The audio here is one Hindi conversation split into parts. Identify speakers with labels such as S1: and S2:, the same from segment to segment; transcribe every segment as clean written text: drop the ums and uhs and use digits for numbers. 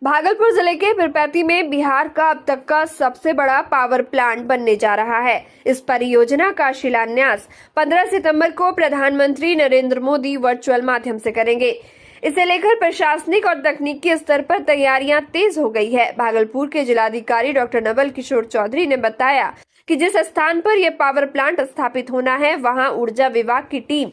S1: भागलपुर जिले के पीरपैंती में बिहार का अब तक का सबसे बड़ा पावर प्लांट बनने जा रहा है। इस परियोजना का शिलान्यास 15 सितंबर को प्रधानमंत्री नरेंद्र मोदी वर्चुअल माध्यम से करेंगे। इसे लेकर प्रशासनिक और तकनीकी स्तर पर तैयारियां तेज हो गई है। भागलपुर के जिलाधिकारी डॉक्टर नवल किशोर चौधरी ने बताया कि जिस स्थान पर यह पावर प्लांट स्थापित होना है, वहां ऊर्जा विभाग की टीम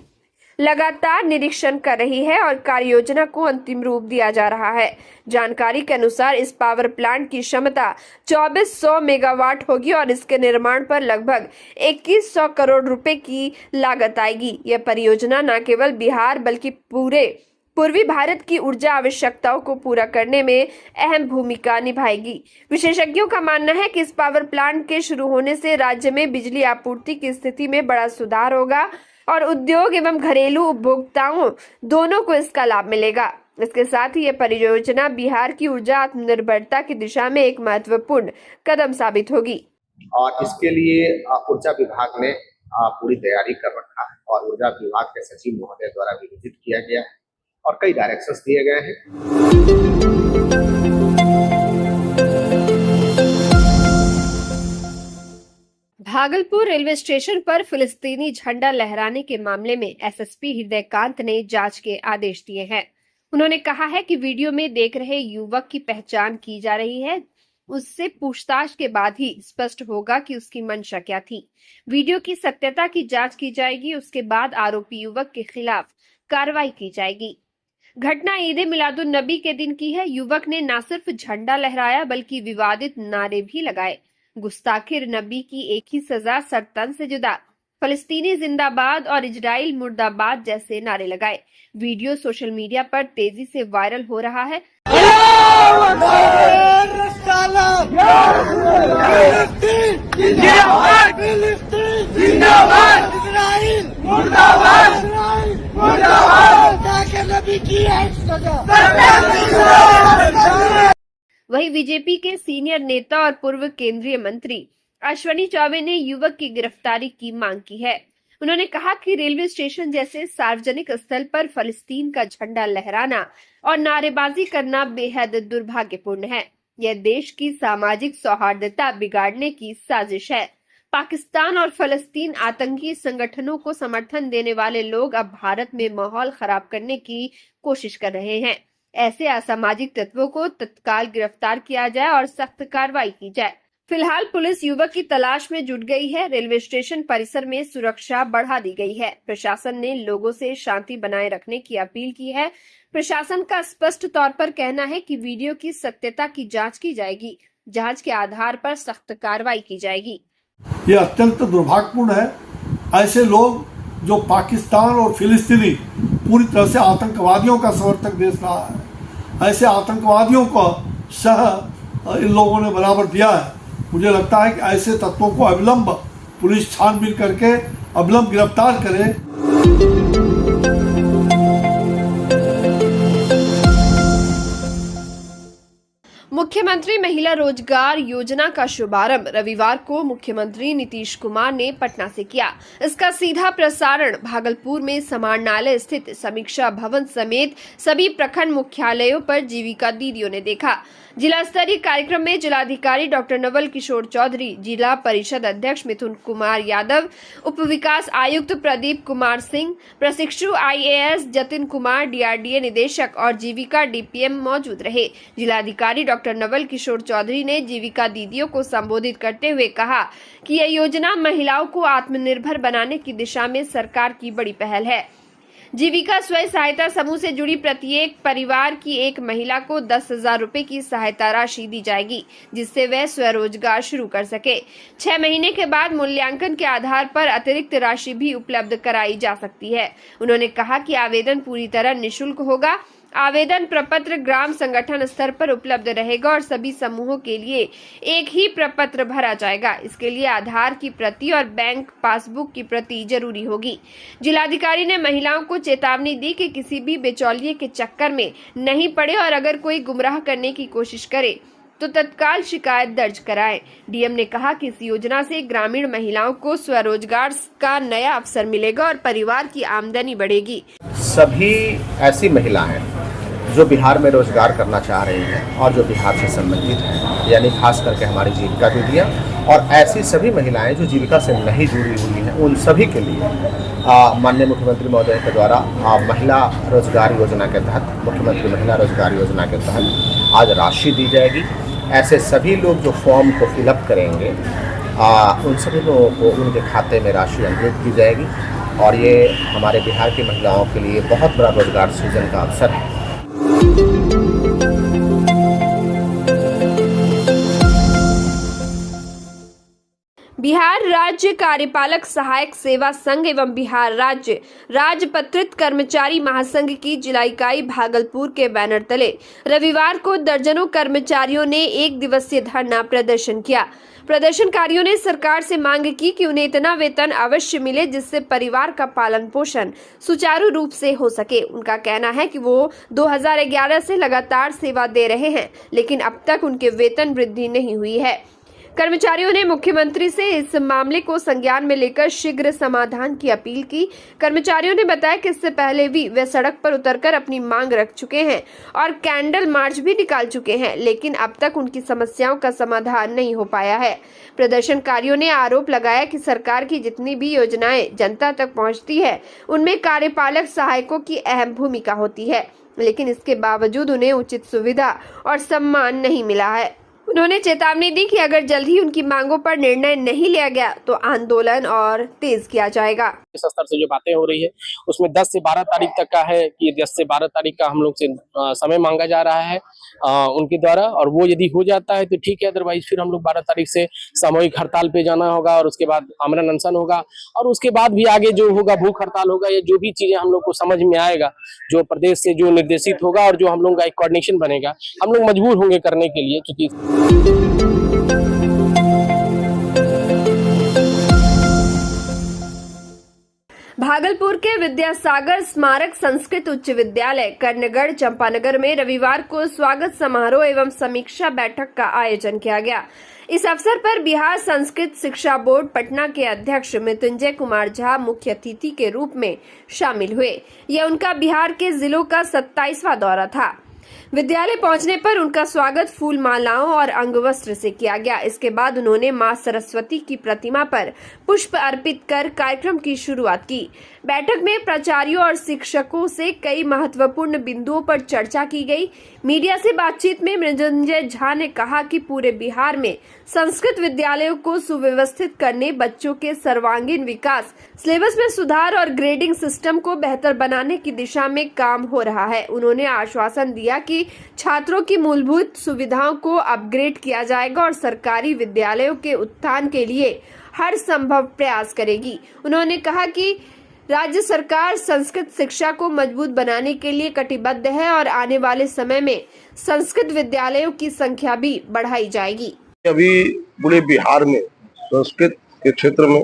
S1: लगातार निरीक्षण कर रही है और कार्य योजना को अंतिम रूप दिया जा रहा है। जानकारी के अनुसार इस पावर प्लांट की क्षमता 2400 मेगावाट होगी और इसके निर्माण पर लगभग 2100 करोड़ रुपए की लागत आएगी। यह परियोजना न केवल बिहार बल्कि पूरे पूर्वी भारत की ऊर्जा आवश्यकताओं को पूरा करने में अहम भूमिका निभाएगी। विशेषज्ञों का मानना है कि इस पावर प्लांट के शुरू होने से राज्य में बिजली आपूर्ति की स्थिति में बड़ा सुधार होगा और उद्योग एवं घरेलू उपभोक्ताओं दोनों को इसका लाभ मिलेगा। इसके साथ ही यह परियोजना बिहार की ऊर्जा आत्मनिर्भरता की दिशा में एक महत्वपूर्ण कदम साबित होगी।
S2: और इसके लिए ऊर्जा विभाग ने पूरी तैयारी कर रखा है और ऊर्जा विभाग के सचिव महोदय द्वारा भी विजिट किया गया है और कई डायरेक्शंस दिए गए हैं।
S1: भागलपुर रेलवे स्टेशन पर फिलिस्तीनी झंडा लहराने के मामले में एसएसपी हृदयकांत ने जांच के आदेश दिए हैं। उन्होंने कहा है कि वीडियो में देख रहे युवक की पहचान की जा रही है। उससे पूछताछ के बाद ही स्पष्ट होगा कि उसकी मंशा क्या थी। वीडियो की सत्यता की जांच की जाएगी। उसके बाद आरोपी युवक के खिलाफ कार्रवाई की जाएगी। घटना ईद मिलादुन नबी के दिन की है। युवक ने न सिर्फ झंडा लहराया बल्कि विवादित नारे भी लगाए। गुस्ताखिर नबी की एक ही सजा, सरतन से जुदा, फलस्तीनी जिंदाबाद और इजराइल मुर्दाबाद जैसे नारे लगाए। वीडियो सोशल मीडिया पर तेजी से वायरल हो रहा है। वहीं बीजेपी के सीनियर नेता और पूर्व केंद्रीय मंत्री अश्विनी चौबे ने युवक की गिरफ्तारी की मांग की है। उन्होंने कहा कि रेलवे स्टेशन जैसे सार्वजनिक स्थल पर फलस्तीन का झंडा लहराना और नारेबाजी करना बेहद दुर्भाग्यपूर्ण है। यह देश की सामाजिक सौहार्दता बिगाड़ने की साजिश है। पाकिस्तान और फलस्तीन आतंकी संगठनों को समर्थन देने वाले लोग अब भारत में माहौल खराब करने की कोशिश कर रहे हैं। ऐसे असामाजिक तत्वों को तत्काल गिरफ्तार किया जाए और सख्त कार्रवाई की जाए। फिलहाल पुलिस युवक की तलाश में जुट गई है। रेलवे स्टेशन परिसर में सुरक्षा बढ़ा दी गई है। प्रशासन ने लोगों से शांति बनाए रखने की अपील की है। प्रशासन का स्पष्ट तौर पर कहना है कि वीडियो की सत्यता की जांच की जाएगी। जांच के आधार पर सख्त कार्रवाई की जाएगी।
S3: ये अत्यंत दुर्भाग्यपूर्ण है। ऐसे लोग जो पाकिस्तान और फिलिस्तीनी पूरी तरह से आतंकवादियों का समर्थक देश रहा है, ऐसे आतंकवादियों को इन लोगों ने बराबर दिया है। मुझे लगता है कि ऐसे तत्वों को अविलंब पुलिस छानबीन करके अविलंब गिरफ्तार करे।
S1: मुख्यमंत्री महिला रोजगार योजना का शुभारंभ रविवार को मुख्यमंत्री नीतीश कुमार ने पटना से किया। इसका सीधा प्रसारण भागलपुर में समाहरणालय स्थित समीक्षा भवन समेत सभी प्रखंड मुख्यालयों पर जीविका दीदियों ने देखा। जिला स्तरीय कार्यक्रम में जिलाधिकारी डॉक्टर नवल किशोर चौधरी, जिला परिषद अध्यक्ष मिथुन कुमार यादव, उप विकास आयुक्त प्रदीप कुमार सिंह, प्रशिक्षु IAS जतिन कुमार, DRDA निदेशक और जीविका DPM मौजूद रहे। जिलाधिकारी डॉक्टर नवल किशोर चौधरी ने जीविका दीदियों को संबोधित करते हुए कहा कि यह योजना महिलाओं को आत्मनिर्भर बनाने की दिशा में सरकार की बड़ी पहल है। जीविका स्वयं सहायता समूह से जुड़ी प्रत्येक परिवार की एक महिला को 10,000 रुपए की सहायता राशि दी जाएगी, जिससे वह स्वरोजगार शुरू कर सके। 6 महीने के बाद मूल्यांकन के आधार पर अतिरिक्त राशि भी उपलब्ध कराई जा सकती है। उन्होंने कहा कि आवेदन पूरी तरह निःशुल्क होगा। आवेदन प्रपत्र ग्राम संगठन स्तर पर उपलब्ध रहेगा और सभी समूहों के लिए एक ही प्रपत्र भरा जाएगा। इसके लिए आधार की प्रति और बैंक पासबुक की प्रति जरूरी होगी। जिलाधिकारी ने महिलाओं को चेतावनी दी कि किसी भी बिचौलिए के चक्कर में नहीं पड़े और अगर कोई गुमराह करने की कोशिश करे तो तत्काल शिकायत दर्ज कराएं। डीएम ने कहा कि इस योजना से ग्रामीण महिलाओं को स्वरोजगार का नया अवसर मिलेगा और परिवार की आमदनी बढ़ेगी।
S2: सभी ऐसी महिलाएं जो बिहार में रोजगार करना चाह रही हैं और जो बिहार से संबंधित हैं, यानी खास करके हमारी जीविका दीदियाँ और ऐसी सभी महिलाएं जो जीविका से नहीं जुड़ी हुई हैं, उन सभी के लिए माननीय मुख्यमंत्री महोदय के द्वारा महिला रोजगार योजना के तहत, मुख्यमंत्री महिला रोजगार योजना के तहत आज राशि दी जाएगी। ऐसे सभी लोग जो फॉर्म को फिलअप करेंगे, उन सभी लोगों को उनके खाते में राशि अंतरित की जाएगी और ये हमारे बिहार की महिलाओं के लिए बहुत बड़ा रोजगार सृजन का अवसर है।
S1: बिहार राज्य कार्यपालक सहायक सेवा संघ एवं बिहार राज्य राजपत्रित कर्मचारी महासंघ की जिला इकाई भागलपुर के बैनर तले रविवार को दर्जनों कर्मचारियों ने एक दिवसीय धरना प्रदर्शन किया। प्रदर्शनकारियों ने सरकार से मांग की कि उन्हें इतना वेतन अवश्य मिले जिससे परिवार का पालन पोषण सुचारू रूप से हो सके। उनका कहना है कि वो 2011 से लगातार सेवा दे रहे हैं, लेकिन अब तक उनके वेतन वृद्धि नहीं हुई है। कर्मचारियों ने मुख्यमंत्री से इस मामले को संज्ञान में लेकर शीघ्र समाधान की अपील की। कर्मचारियों ने बताया कि इससे पहले भी वे सड़क पर उतरकर अपनी मांग रख चुके हैं और कैंडल मार्च भी निकाल चुके हैं, लेकिन अब तक उनकी समस्याओं का समाधान नहीं हो पाया है। प्रदर्शनकारियों ने आरोप लगाया कि सरकार की जितनी भी योजनाएं जनता तक पहुंचती है, उनमें कार्यपालक सहायकों की अहम भूमिका होती है, लेकिन इसके बावजूद उन्हें उचित सुविधा और सम्मान नहीं मिला है। उन्होंने चेतावनी दी कि अगर जल्द ही उनकी मांगों पर निर्णय नहीं लिया गया तो आंदोलन और तेज किया जाएगा।
S4: इस स्तर से जो बातें हो रही है उसमें 10 से 12 तारीख तक का है कि 10 से 12 तारीख का हम लोग से समय मांगा जा रहा है उनके द्वारा, और वो यदि हो जाता है तो ठीक है, अदरवाइज फिर हम लोग 12 तारीख से सामूहिक हड़ताल पे जाना होगा और उसके बाद आमरण अनशन होगा और उसके बाद भी आगे जो होगा भूख हड़ताल होगा या जो भी चीजें हम लोग को समझ में आएगा, जो प्रदेश से जो निर्देशित होगा और जो हम लोग का एक कोऑर्डिनेशन बनेगा, हम लोग मजबूर होंगे करने के लिए। क्योंकि
S1: भागलपुर के विद्यासागर स्मारक संस्कृत उच्च विद्यालय कर्णगढ़ चंपानगर में रविवार को स्वागत समारोह एवं समीक्षा बैठक का आयोजन किया गया। इस अवसर पर बिहार संस्कृत शिक्षा बोर्ड पटना के अध्यक्ष मृत्युंजय कुमार झा मुख्य अतिथि के रूप में शामिल हुए। यह उनका बिहार के जिलों का 27वां दौरा था। विद्यालय पहुंचने पर उनका स्वागत फूल मालाओं और अंगवस्त्र से किया गया। इसके बाद उन्होंने मां सरस्वती की प्रतिमा पर पुष्प अर्पित कर कार्यक्रम की शुरुआत की। बैठक में प्राचार्यों और शिक्षकों से कई महत्वपूर्ण बिंदुओं पर चर्चा की गई। मीडिया से बातचीत में मृत्युंजय झा ने कहा कि पूरे बिहार में संस्कृत विद्यालयों को सुव्यवस्थित करने, बच्चों के सर्वांगीण विकास, सिलेबस में सुधार और ग्रेडिंग सिस्टम को बेहतर बनाने की दिशा में काम हो रहा है। उन्होंने आश्वासन दिया कि छात्रों की मूलभूत सुविधाओं को अपग्रेड किया जाएगा और सरकारी विद्यालयों के उत्थान के लिए हर संभव प्रयास करेगी। उन्होंने कहा कि राज्य सरकार संस्कृत शिक्षा को मजबूत बनाने के लिए कटिबद्ध है और आने वाले समय में संस्कृत विद्यालयों की संख्या भी बढ़ाई जाएगी।
S5: अभी पूरे बिहार में संस्कृत के क्षेत्र में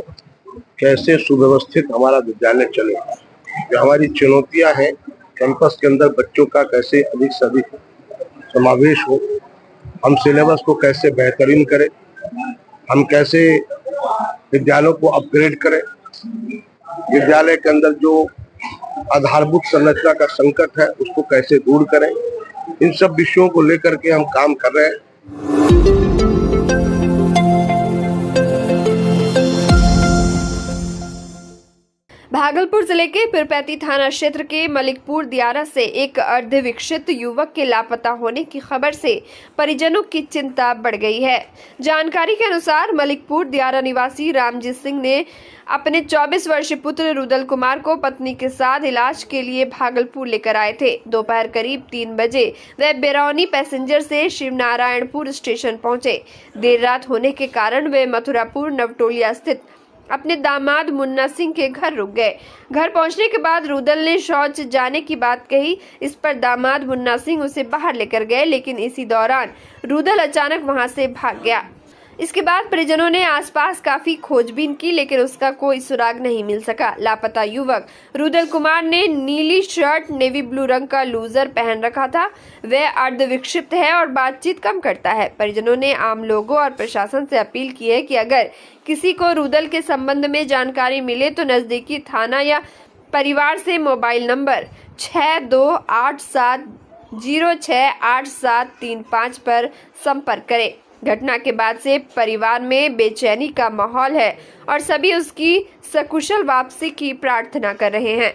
S5: कैसे सुव्यवस्थित हमारा विद्यालय चले, जो हमारी चुनौतियां हैं, कैंपस के अंदर बच्चों का कैसे अधिक से अधिक समावेश हो, हम सिलेबस को कैसे बेहतरीन करें, हम कैसे विद्यालयों को अपग्रेड करें, विद्यालय के अंदर जो आधारभूत संरचना का संकट है उसको कैसे दूर करें, इन सब विषयों को लेकर के हम काम कर रहे हैं।
S1: भागलपुर जिले के पीरपैंती थाना क्षेत्र के मलिकपुर दियारा से एक अर्धविकसित युवक के लापता होने की खबर से परिजनों की चिंता बढ़ गई है। जानकारी के अनुसार मलिकपुर दियारा निवासी रामजीत सिंह ने अपने 24 वर्षीय पुत्र रुदल कुमार को पत्नी के साथ इलाज के लिए भागलपुर लेकर आए थे। दोपहर करीब 3 बजे वे बिरौनी पैसेंजर से शिवनारायणपुर स्टेशन पहुंचे। देर रात होने के कारण वे मथुरापुर नवटोलिया स्थित अपने दामाद मुन्ना सिंह के घर रुक गए। घर पहुंचने के बाद रुदल ने शौच जाने की बात कही। इस पर दामाद मुन्ना सिंह उसे बाहर लेकर गए, लेकिन इसी दौरान रुदल अचानक वहां से भाग गया। इसके बाद परिजनों ने आसपास काफी खोजबीन की, लेकिन उसका कोई सुराग नहीं मिल सका। लापता युवक रुदल कुमार ने नीली शर्ट, नेवी ब्लू रंग का लूजर पहन रखा था। वह अर्धविक्षिप्त है और बातचीत कम करता है। परिजनों ने आम लोगों और प्रशासन से अपील की है कि अगर किसी को रुदल के संबंध में जानकारी मिले तो नजदीकी थाना या परिवार से मोबाइल नंबर 6287068735 पर संपर्क करें। घटना के बाद से परिवार में बेचैनी का माहौल है और सभी उसकी सकुशल वापसी की प्रार्थना कर रहे हैं।